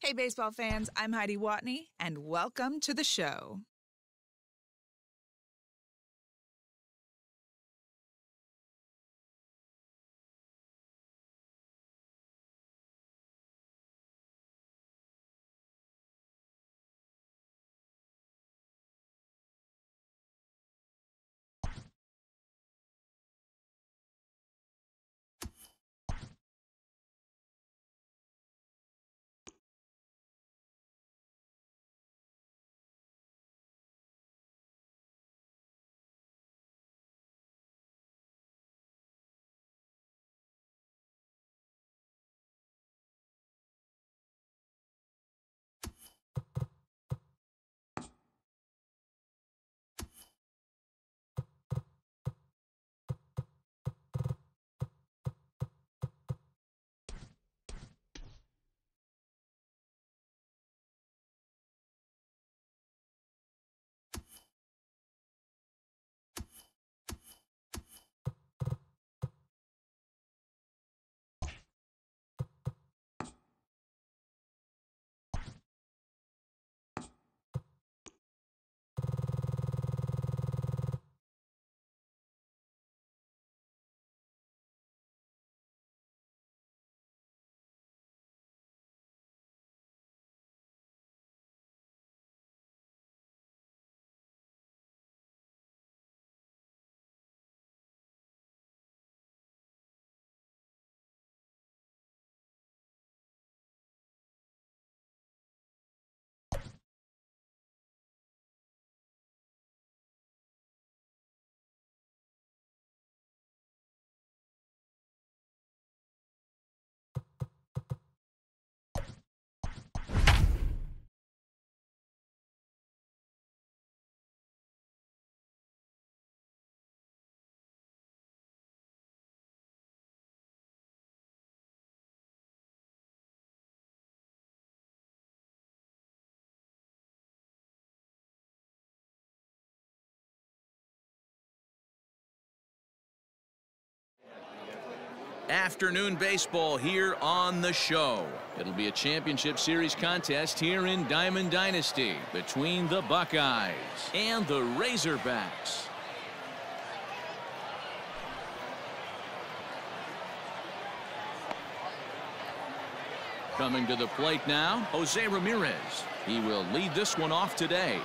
Hey, baseball fans, I'm Heidi Watney, and welcome to the show. Afternoon baseball here on the show. It'll be a championship series contest here in Diamond Dynasty between the Buckeyes and the Razorbacks. Coming to the plate now, Jose Ramirez. He will lead this one off today.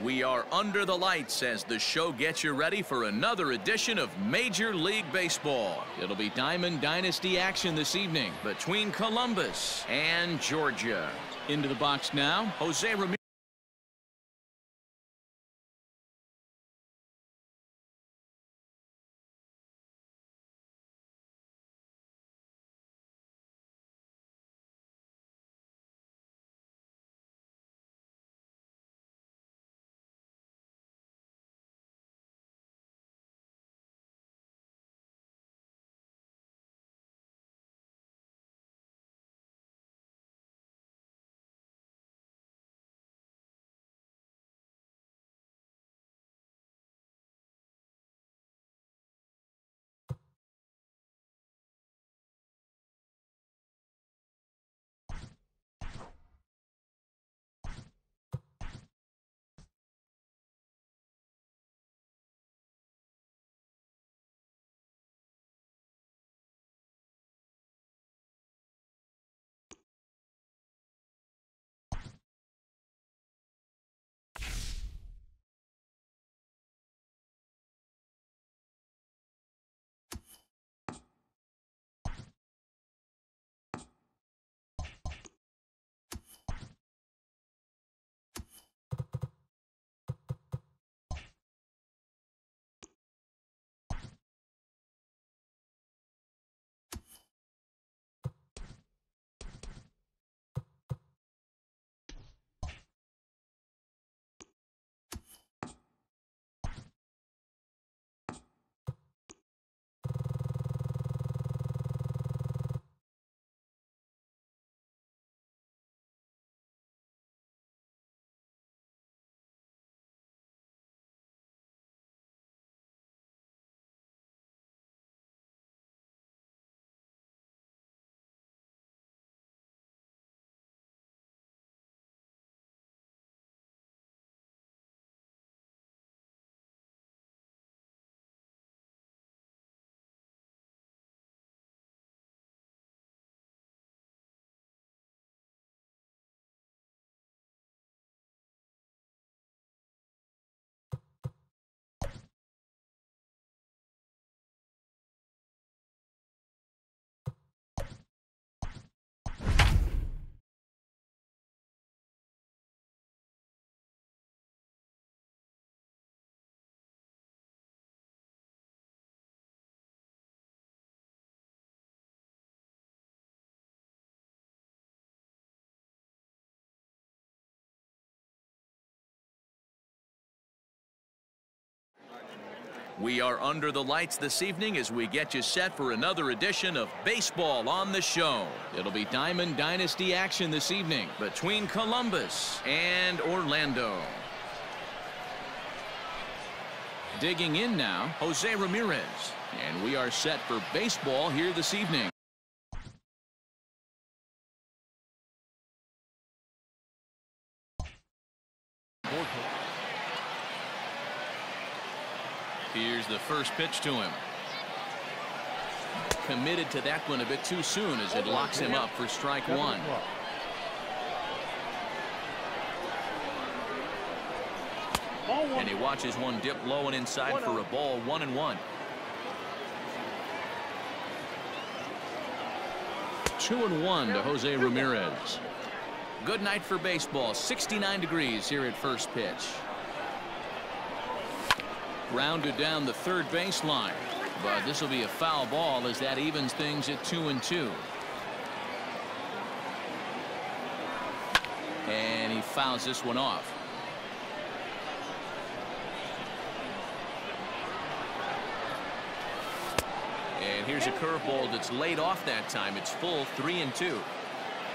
We are under the lights as the show gets you ready for another edition of Major League Baseball. It'll be Diamond Dynasty action this evening between Columbus and Georgia. Into the box now, Jose Ramirez. We are under the lights this evening as we get you set for another edition of Baseball on the Show. It'll be Diamond Dynasty action this evening between Columbus and Orlando. Digging in now, Jose Ramirez. And we are set for baseball here this evening. Here's the first pitch to him. Committed to that one a bit too soon as it locks him up for strike one. And he watches one dip low and inside for a ball, 1-1. 2-1 to Jose Ramirez. Good night for baseball. 69 degrees here at first pitch. Grounded down the third baseline, but this will be a foul ball as that evens things at 2-2. And he fouls this one off. And here's a curveball that's laid off that time. It's full 3-2.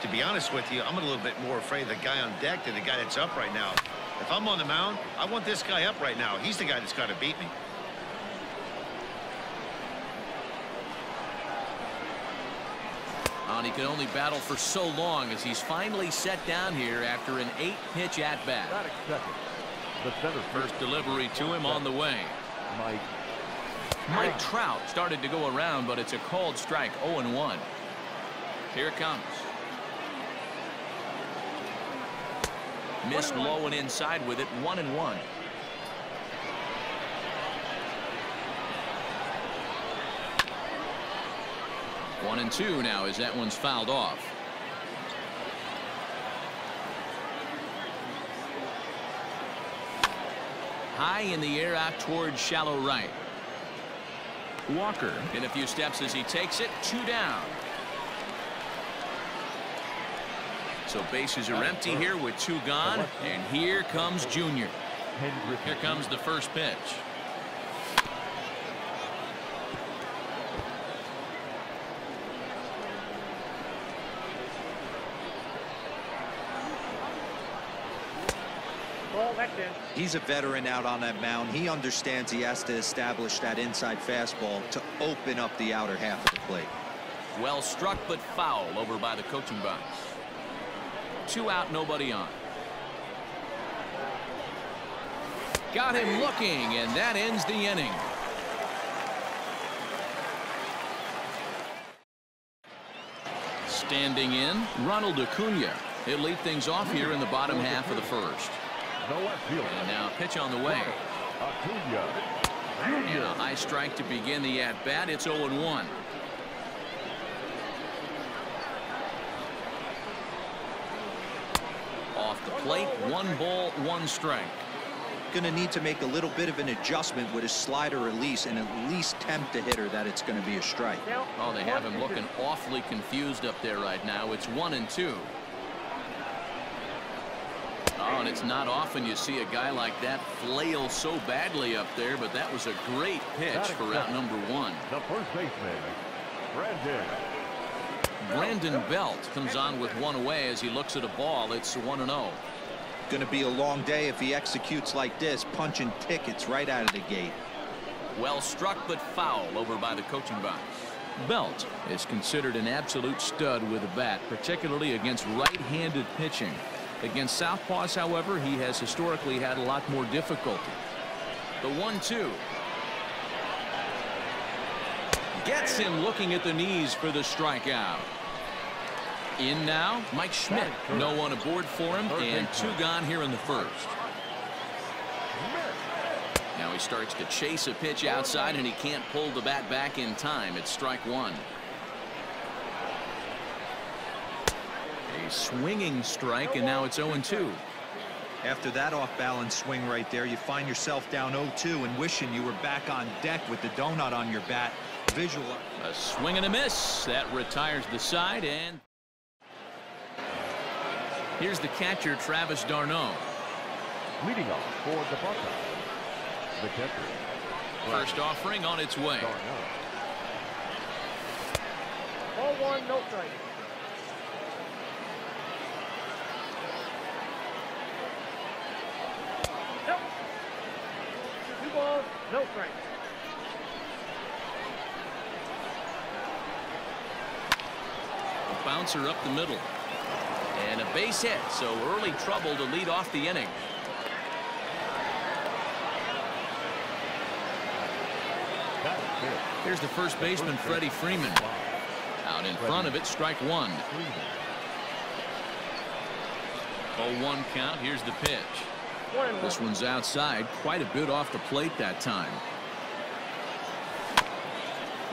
To be honest with you, I'm a little bit more afraid of the guy on deck than the guy that's up right now. If I'm on the mound, I want this guy up right now. He's the guy that's got to beat me. And he can only battle for so long as he's finally set down here after an 8-pitch at-bat. First delivery to him on the way. Mike Trout started to go around, but it's a called strike, 0-1. Here it comes. Missed low and inside with it. 1-1. 1-2 now as that one's fouled off. High in the air out towards shallow right. Walker in a few steps as he takes it. 2 down. So bases are empty here with 2 gone. And here comes Jr. Here comes the first pitch. He's a veteran out on that mound. He understands he has to establish that inside fastball to open up the outer half of the plate. Well struck, but foul over by the coaching box. 2 out, nobody on. Got him looking, and that ends the inning. Standing in, Ronald Acuna. He'll lead things off here in the bottom half of the first. And now pitch on the way. And a high strike to begin the at-bat. It's 0-1. Off the plate, 1 ball, 1 strike. Going to need to make a little bit of an adjustment with his slider release and at least tempt the hitter that it's going to be a strike. Oh, they have him looking awfully confused up there right now. It's 1-2. Oh, and it's not often you see a guy like that flail so badly up there, but that was a great pitch for out number 1. The first baseman, Brandon Belt comes on with 1 away as he looks at a ball. It's 1-0. Going to be a long day if he executes like this, punching tickets right out of the gate. Well struck, but foul over by the coaching box. Belt is considered an absolute stud with a bat, particularly against right-handed pitching. Against southpaws, however, he has historically had a lot more difficulty. The 1-2. Gets him looking at the knees for the strikeout. In now, Mike Schmidt. No one aboard for him, and 2 gone here in the first. Now he starts to chase a pitch outside, and he can't pull the bat back in time. It's strike 1. A swinging strike, and now it's 0-2. After that off-balance swing right there, you find yourself down 0-2 and wishing you were back on deck with the donut on your bat. Visual. A swing and a miss. That retires the side, and here's the catcher, Travis d'Arnaud. Leading off for the Buckeyes, the catcher. First offering on its way. 0-1, no strike. Yep. 2 balls, no strike. A bouncer up the middle. And a base hit, so early trouble to lead off the inning. Here's the first baseman, Freddie Freeman. Out in front of it, strike 1. 0-1 count. Here's the pitch. This one's outside, quite a bit off the plate that time.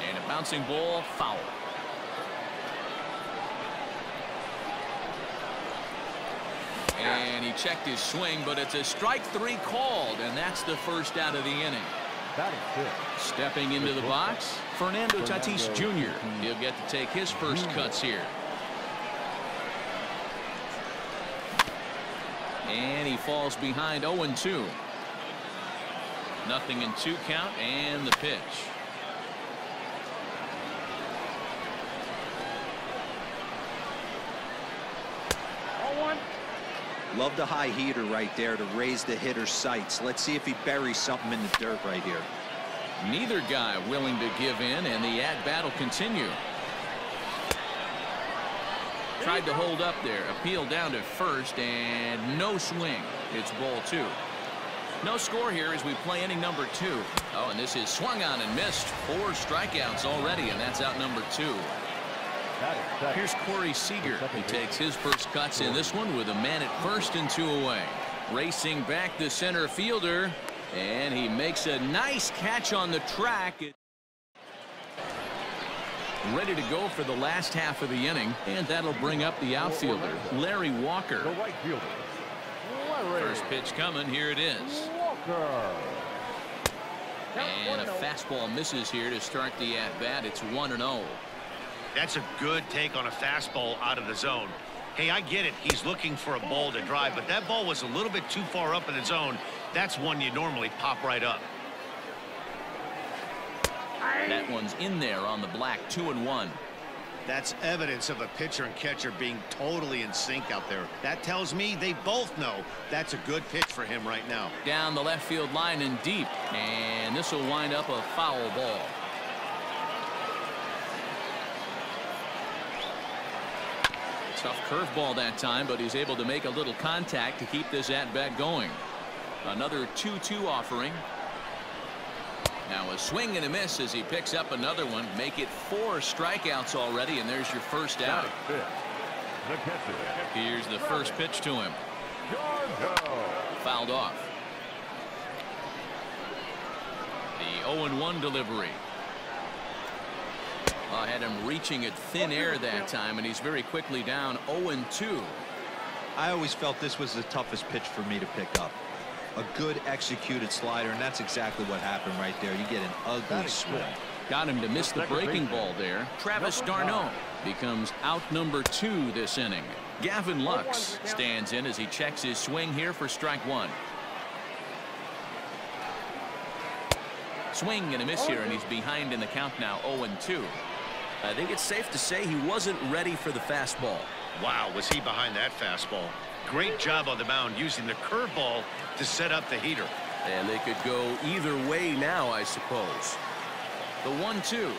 And a bouncing ball, foul. And he checked his swing, but it's a strike 3 called, and that's the first out of the inning. Stepping into the box, Fernando Tatis Jr. He'll get to take his first cuts here. And he falls behind 0-2. Nothing in 2 count, and the pitch. Love the high heater right there to raise the hitter's sights. Let's see if he buries something in the dirt right here. Neither guy willing to give in, and the at-bat will continue. Tried to hold up there. Appeal down to first, and no swing. It's ball 2. No score here as we play inning number 2. Oh, and this is swung on and missed. 4 strikeouts already, and that's out number 2. Here's Corey Seeger. He takes his first cuts in this one with a man at first and 2 away. Racing back the center fielder, and he makes a nice catch on the track. Ready to go for the last half of the inning, and that'll bring up the outfielder, Larry Walker. The right fielder, Larry. First pitch coming. Here it is. Walker. And a fastball misses here to start the at-bat. It's 1-0. That's a good take on a fastball out of the zone. Hey, I get it. He's looking for a ball to drive, but that ball was a little bit too far up in the zone. That's one you normally pop right up. That one's in there on the black. 2-1. That's evidence of a pitcher and catcher being totally in sync out there. That tells me they both know that's a good pitch for him right now. Down the left field line and deep, and this will wind up a foul ball. Tough curveball that time, but he's able to make a little contact to keep this at-bat going. Another 2-2 offering. Now a swing and a miss as he picks up another one. Make it 4 strikeouts already, and there's your first out. Here's the first pitch to him. Fouled off. The 0-1 delivery. Had him reaching at thin air that time, and he's very quickly down 0-2. I always felt this was the toughest pitch for me to pick up. A good executed slider, and that's exactly what happened right there. You get an ugly swing. Got him to miss the breaking ball there. Travis d'Arnaud becomes out number 2 this inning. Gavin Lux stands in as he checks his swing here for strike 1. Swing and a miss here, and he's behind in the count now, 0-2. I think it's safe to say he wasn't ready for the fastball. Wow, was he behind that fastball. Great job on the mound using the curveball to set up the heater. And they could go either way now, I suppose. The 1-2.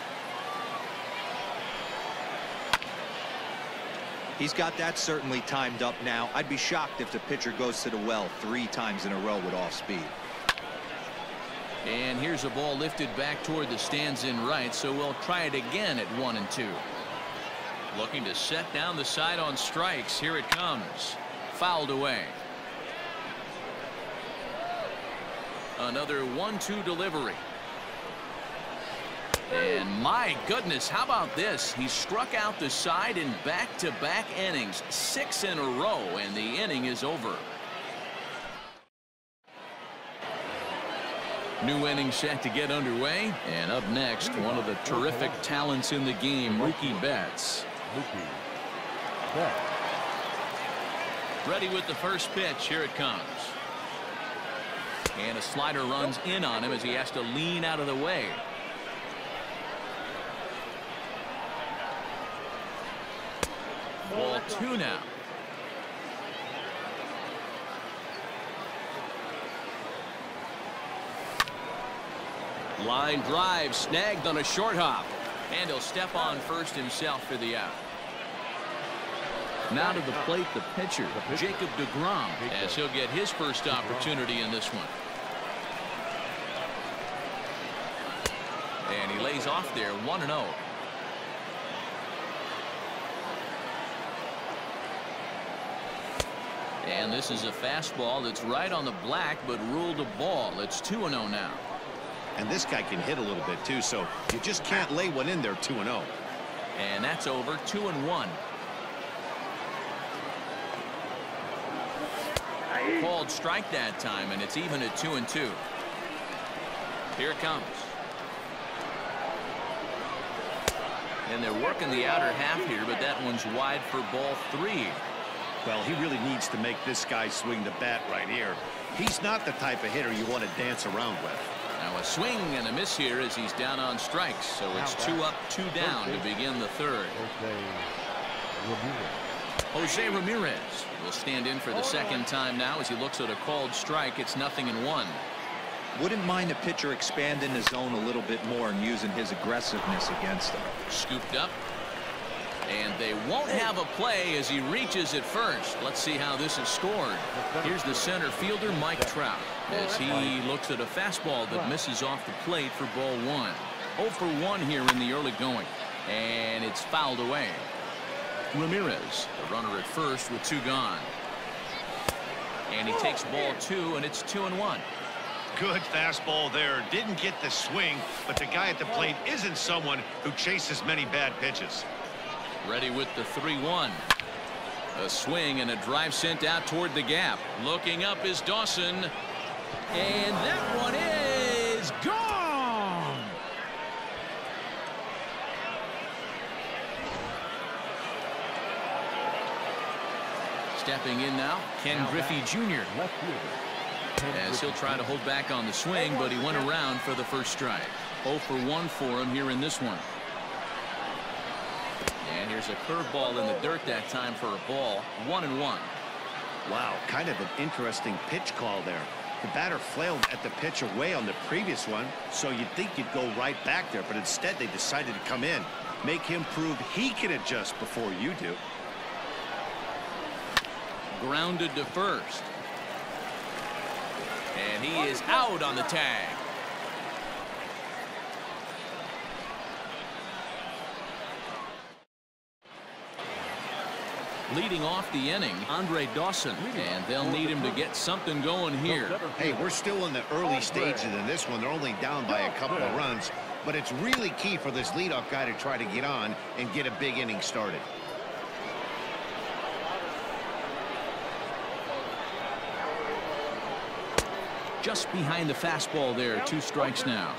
He's got that certainly timed up now. I'd be shocked if the pitcher goes to the well 3 times in a row with off speed. And here's a ball lifted back toward the stands in right, so we'll try it again at 1-2. Looking to set down the side on strikes. Here it comes. Fouled away. Another 1-2 delivery. And my goodness, how about this? He struck out the side in back-to-back innings, 6 in a row, and the inning is over. New inning set to get underway, and up next, one of the terrific talents in the game, Mookie Betts. Ready with the first pitch. Here it comes. And a slider runs in on him as he has to lean out of the way. Ball 2 now. Line drive snagged on a short hop, and he'll step on first himself for the out. Now to the plate, the pitcher, Jacob deGrom, as he'll get his first opportunity in this one. And he lays off there, 1-0. And this is a fastball that's right on the black, but ruled a ball. It's 2-0 now. And this guy can hit a little bit too, so you just can't lay one in there 2-0. And that's over. 2-1. Called strike that time, and it's even at 2-2. Here it comes. And they're working the outer half here, but that one's wide for ball 3. Well, he really needs to make this guy swing the bat right here. He's not the type of hitter you want to dance around with. Now a swing and a miss here as he's down on strikes. So it's 2 up, 2 down to begin the third. Jose Ramirez will stand in for the second time now as he looks at a called strike. It's 0-1. Wouldn't mind the pitcher expanding the zone a little bit more and using his aggressiveness against him. Scooped up. And they won't have a play as he reaches at first. Let's see how this is scored. Here's the center fielder, Mike Trout, as he looks at a fastball that misses off the plate for ball 1. 0 for 1 here in the early going. And it's fouled away. Ramirez, the runner at first with 2 gone. And he takes ball 2, and it's 2-1. Good fastball there. Didn't get the swing, but the guy at the plate isn't someone who chases many bad pitches. Ready with the 3-1. A swing and a drive sent out toward the gap. Looking up is Dawson. And that one is gone. Stepping in now, Griffey Jr. As he'll try to hold back on the swing, but he went around for the first strike. 0 for 1 for him here in this one. And here's a curveball in the dirt that time for a ball. 1-1. Wow, kind of an interesting pitch call there. The batter flailed at the pitch away on the previous one, so you'd think you'd go right back there, but instead they decided to come in. Make him prove he can adjust before you do. Grounded to first. And he is out on the tag. Leading off the inning, Dawson, and they'll need him to get something going here. Hey, we're still in the early stages in this one. They're only down by a couple of runs, but it's really key for this leadoff guy to try to get on and get a big inning started. Just behind the fastball there, 2 strikes now.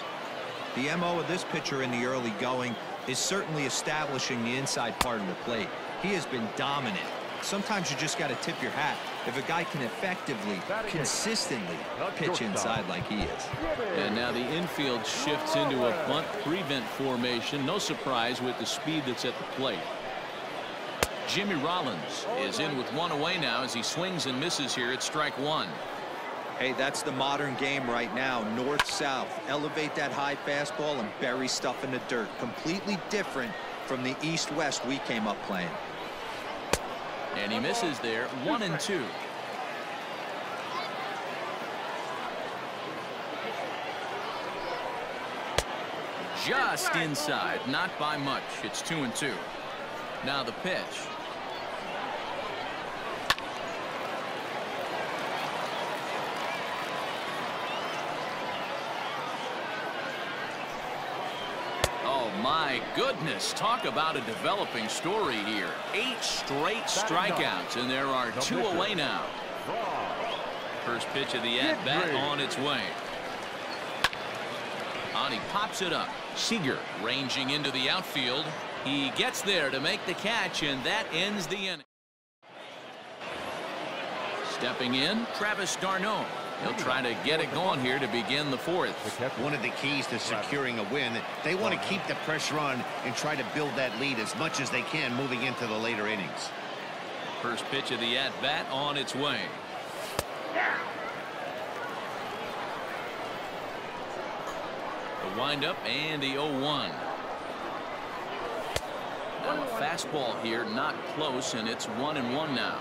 The MO of this pitcher in the early going is certainly establishing the inside part of the plate. He has been dominant. Sometimes you just got to tip your hat if a guy can effectively, consistently pitch inside like he is. And now the infield shifts into a bunt prevent formation. No surprise with the speed that's at the plate. Jimmy Rollins is in with 1 away now as he swings and misses here at strike 1. Hey, that's the modern game right now. North-south. Elevate that high fastball and bury stuff in the dirt. Completely different from the east-west we came up playing. And he misses there. 1-2. Just inside, not by much. It's 2-2. Now the pitch. My goodness, talk about a developing story here. 8 straight strikeouts, and there are 2 away now. First pitch of the at-bat on its way. And he pops it up. Seeger ranging into the outfield. He gets there to make the catch, and that ends the inning. Stepping in, Travis d'Arnaud. He'll try to get it going here to begin the 4th. One of the keys to securing a win, they want to keep the pressure on and try to build that lead as much as they can moving into the later innings. First pitch of the at-bat on its way. The windup and the 0-1. Now a fastball here, not close, and it's 1-1 now.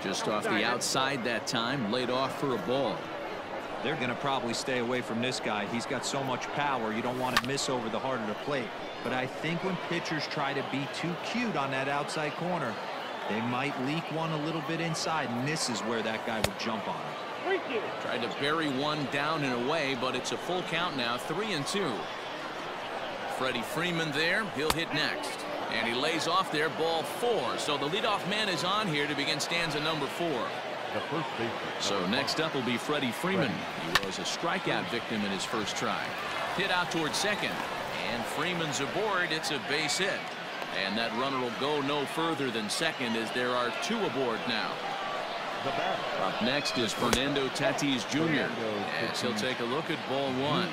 Just off the outside that time, laid off for a ball. They're going to probably stay away from this guy. He's got so much power. You don't want to miss over the heart of the plate. But I think when pitchers try to be too cute on that outside corner, they might leak one a little bit inside, and this is where that guy would jump on him. Tried to bury one down and away, but it's a full count now, 3-2. Freddie Freeman there. He'll hit next. And he lays off there, ball 4. So the leadoff man is on here to begin stanza number 4. So next up will be Freddie Freeman. He was a strikeout victim in his first try. Hit out towards second. And Freeman's aboard. It's a base hit. And that runner will go no further than second as there are 2 aboard now. Up next is Fernando Tatis Jr. as he'll take a look at ball 1.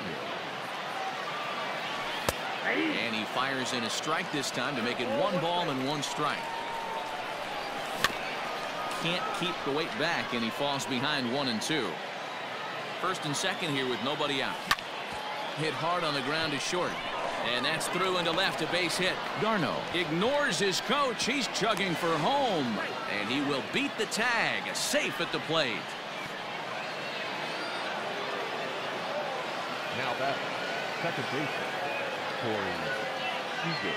And he fires in a strike this time to make it 1 ball and 1 strike. Can't keep the weight back, and he falls behind 1-2. First and second here with nobody out. Hit hard on the ground is short. And that's through into left, a base hit. d'Arnaud ignores his coach. He's chugging for home. And he will beat the tag. Safe at the plate. Now batting, second baseman, Seeger.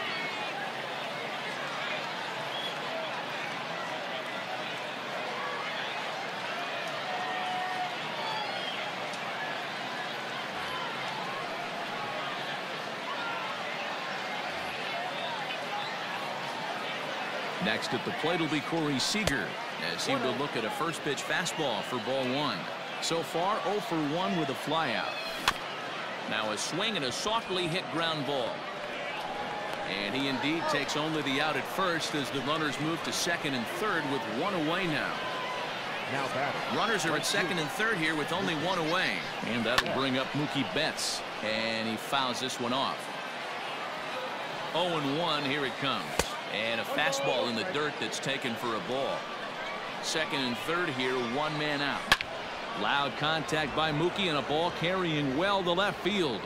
Next at the plate will be Seeger as he will look at a first pitch fastball for ball one. So far 0 for 1 with a flyout. Now a swing and a softly hit ground ball. And he indeed takes only the out at first as the runners move to second and third with one away now. Now batting. Runners are at second and third here with only one away. And that'll bring up Mookie Betts. And he fouls this one off. 0-1, here it comes. And a fastball in the dirt that's taken for a ball. Second and third here, one man out. Loud contact by Mookie and a ball carrying well to left field.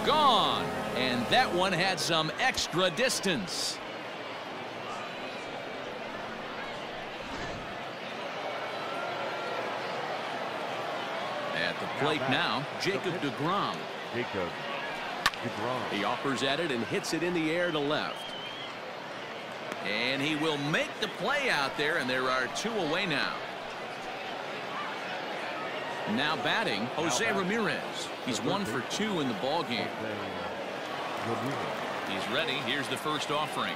Gone. And that one had some extra distance. At the plate now, Jacob deGrom. He offers at it and hits it in the air to left. And he will make the play out there, and there are two away now. Now batting, Jose Ramirez. He's 1 for 2 in the ball game. He's ready. Here's the first offering.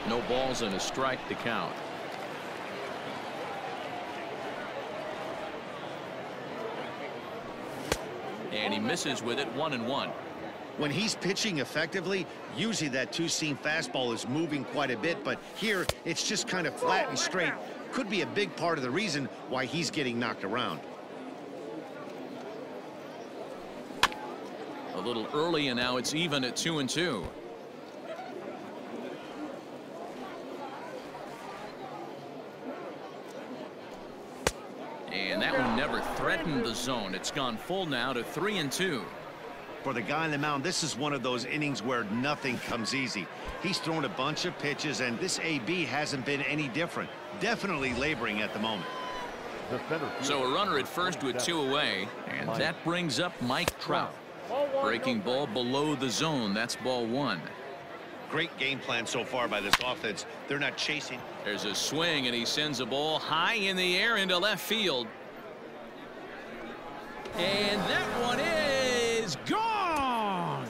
No balls and a strike to count. And he misses with it, 1-1. When he's pitching effectively, usually that two-seam fastball is moving quite a bit, but here it's just kind of flat and straight. Could be a big part of the reason why he's getting knocked around. A little early, and now it's even at 2-2. And that one never threatened the zone. It's gone full now to 3-2. For the guy on the mound, this is one of those innings where nothing comes easy. He's thrown a bunch of pitches, and this AB hasn't been any different. Definitely laboring at the moment. So a runner at first with 2 away, and that brings up Mike Trout. Breaking ball below the zone. That's ball 1. Great game plan so far by this offense. They're not chasing. There's a swing, and he sends a ball high in the air into left field. And that one is gone.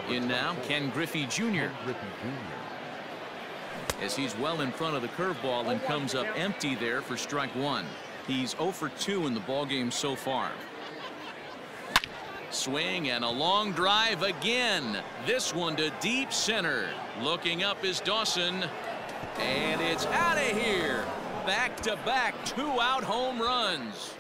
In now, Griffey Jr. As he's well in front of the curveball and comes up empty there for strike 1. He's 0 for 2 in the ballgame so far. Swing and a long drive again. This one to deep center. Looking up is Dawson. And it's out of here. Back-to-back 2-out home runs.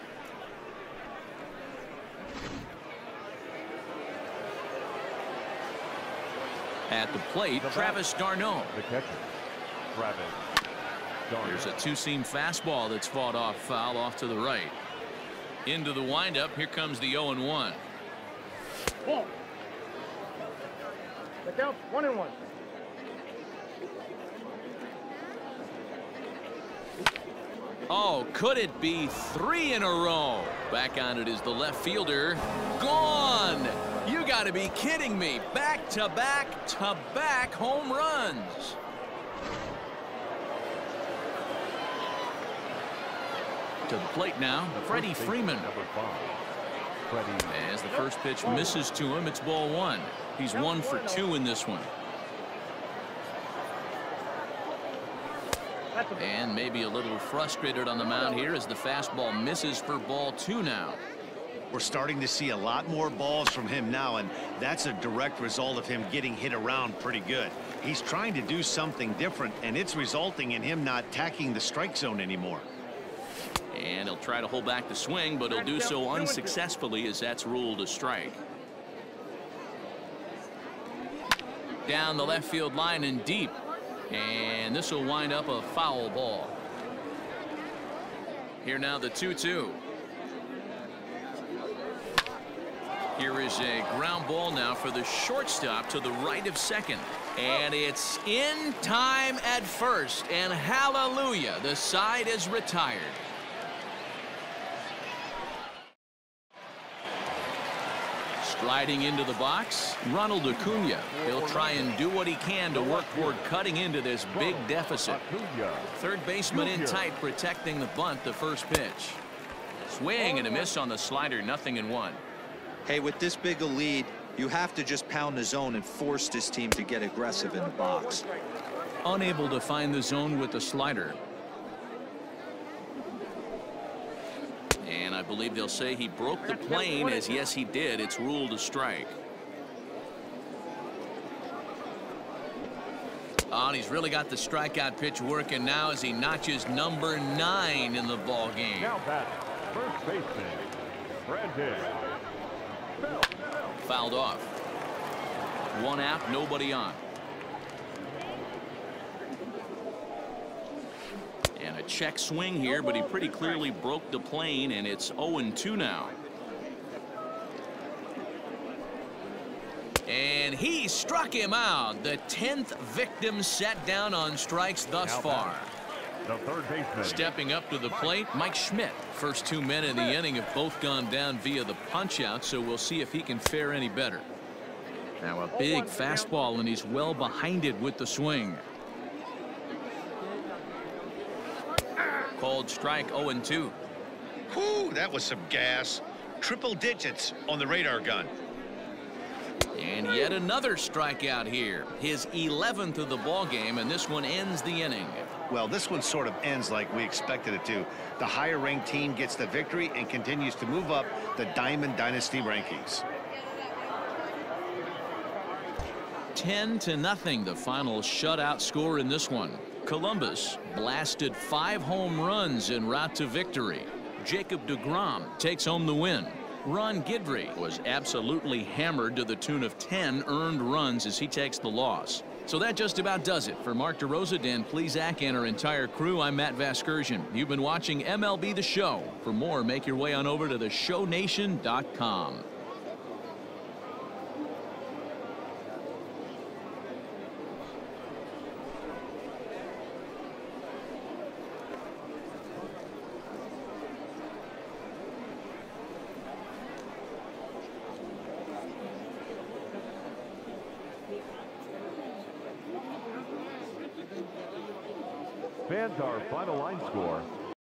At the plate, Travis d'Arnaud. The catcher, Travis d'Arnaud. There's a two-seam fastball that's fought off foul off to the right. Into the windup. Here comes the 0-1. Ball. The count 1-1. Oh, could it be 3 in a row? Back on it is the left fielder. Gone. You got to be kidding me. Back-to-back home runs. To the plate now, Freddie Freeman. As the first pitch misses to him, it's ball 1. He's 1 for 2 in this one. And maybe a little frustrated on the mound here as the fastball misses for ball 2 now. We're starting to see a lot more balls from him now, and that's a direct result of him getting hit around pretty good. He's trying to do something different, and it's resulting in him not attacking the strike zone anymore. And he'll try to hold back the swing, but he'll do so unsuccessfully as that's ruled a strike. Down the left field line and deep. And this will wind up a foul ball. Here now the 2-2. Here is a ground ball now for the shortstop to the right of second. And it's in time at first. And hallelujah, the side is retired. Sliding into the box, Ronald Acuna. He'll try and do what he can to work toward cutting into this big deficit. Third baseman in tight, protecting the bunt, the first pitch. Swing and a miss on the slider, 0-1. Hey, with this big a lead, you have to just pound the zone and force this team to get aggressive in the box. Unable to find the zone with the slider. And I believe they'll say he broke the plane, as yes he did. It's ruled a strike. Oh, and he's really got the strikeout pitch working now as he notches number 9 in the ball game. Now batting, first baseman, Brandon. Fouled off. 1 out, nobody on. And a check swing here, but he pretty clearly broke the plane, and it's 0-2 now. And he struck him out. The 10th victim set down on strikes thus far. The third baseman. Stepping up to the plate, Mike Schmidt. First 2 men in the inning have both gone down via the punch-out, so we'll see if he can fare any better. Now a big fastball, and he's well behind it with the swing. Called strike, 0-2. Whew, that was some gas. Triple digits on the radar gun. And yet another strikeout here. His 11th of the ball game, and this one ends the inning. Well, this one sort of ends like we expected it to. The higher ranked team gets the victory and continues to move up the Diamond Dynasty rankings. 10-0, the final shutout score in this one. Columbus blasted 5 home runs en route to victory. Jacob deGrom takes home the win. Ron Guidry was absolutely hammered to the tune of 10 earned runs as he takes the loss. So that just about does it. For Mark DeRosa, Dan Plesac, and our entire crew, I'm Matt Vasgersian. You've been watching MLB The Show. For more, make your way on over to theshownation.com. Fans, our final line score,